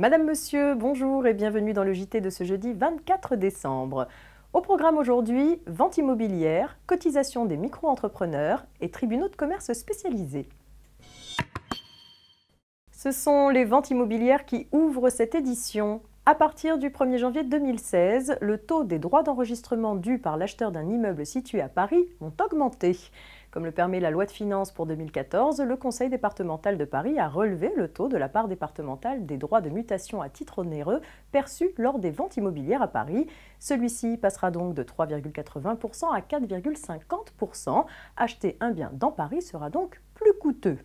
Madame, Monsieur, bonjour et bienvenue dans le JT de ce jeudi 24 décembre. Au programme aujourd'hui, vente immobilière, cotisation des micro-entrepreneurs et tribunaux de commerce spécialisés. Ce sont les ventes immobilières qui ouvrent cette édition. À partir du 1er janvier 2016, le taux des droits d'enregistrement dus par l'acheteur d'un immeuble situé à Paris ont augmenté. Comme le permet la loi de finances pour 2014, le Conseil départemental de Paris a relevé le taux de la part départementale des droits de mutation à titre onéreux perçus lors des ventes immobilières à Paris. Celui-ci passera donc de 3,80% à 4,50%. Acheter un bien dans Paris sera donc plus coûteux.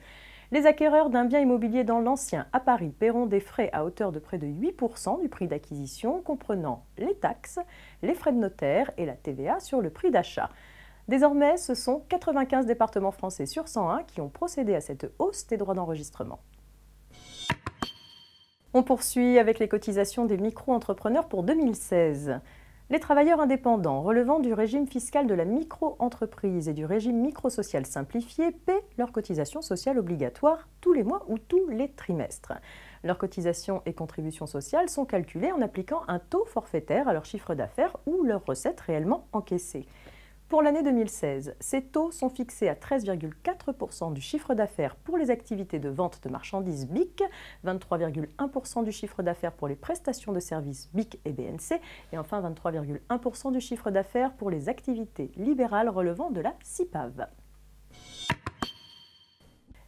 Les acquéreurs d'un bien immobilier dans l'ancien à Paris paieront des frais à hauteur de près de 8% du prix d'acquisition, comprenant les taxes, les frais de notaire et la TVA sur le prix d'achat. Désormais, ce sont 95 départements français sur 101 qui ont procédé à cette hausse des droits d'enregistrement. On poursuit avec les cotisations des micro-entrepreneurs pour 2016. Les travailleurs indépendants relevant du régime fiscal de la micro-entreprise et du régime micro-social simplifié paient leurs cotisations sociales obligatoires tous les mois ou tous les trimestres. Leurs cotisations et contributions sociales sont calculées en appliquant un taux forfaitaire à leur chiffre d'affaires ou leurs recettes réellement encaissées. Pour l'année 2016, ces taux sont fixés à 13,4% du chiffre d'affaires pour les activités de vente de marchandises BIC, 23,1% du chiffre d'affaires pour les prestations de services BIC et BNC, et enfin 23,1% du chiffre d'affaires pour les activités libérales relevant de la CIPAV.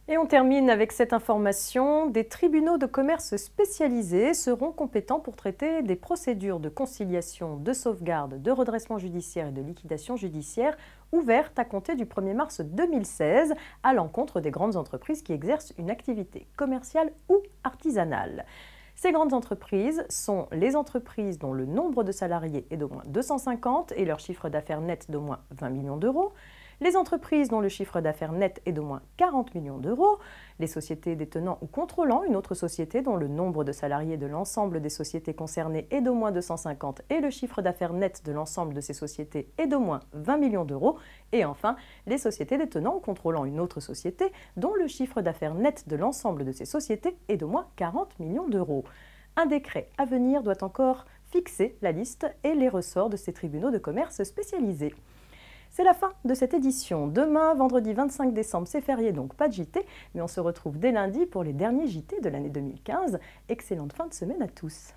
Et on termine avec cette information. Des tribunaux de commerce spécialisés seront compétents pour traiter des procédures de conciliation, de sauvegarde, de redressement judiciaire et de liquidation judiciaire ouvertes à compter du 1er mars 2016 à l'encontre des grandes entreprises qui exercent une activité commerciale ou artisanale. Ces grandes entreprises sont les entreprises dont le nombre de salariés est d'au moins 250 et leur chiffre d'affaires net d'au moins 20 millions d'euros, les entreprises dont le chiffre d'affaires net est d'au moins 40 millions d'euros, les sociétés détenant ou contrôlant une autre société dont le nombre de salariés de l'ensemble des sociétés concernées est d'au moins 250 et le chiffre d'affaires net de l'ensemble de ces sociétés est d'au moins 20 millions d'euros, et enfin les sociétés détenant ou contrôlant une autre société dont le chiffre d'affaires net de l'ensemble de ces sociétés est d'au moins 40 millions d'euros. Un décret à venir doit encore fixer la liste et les ressorts de ces tribunaux de commerce spécialisés. C'est la fin de cette édition. Demain, vendredi 25 décembre, c'est férié, donc pas de JT, mais on se retrouve dès lundi pour les derniers JT de l'année 2015. Excellente fin de semaine à tous.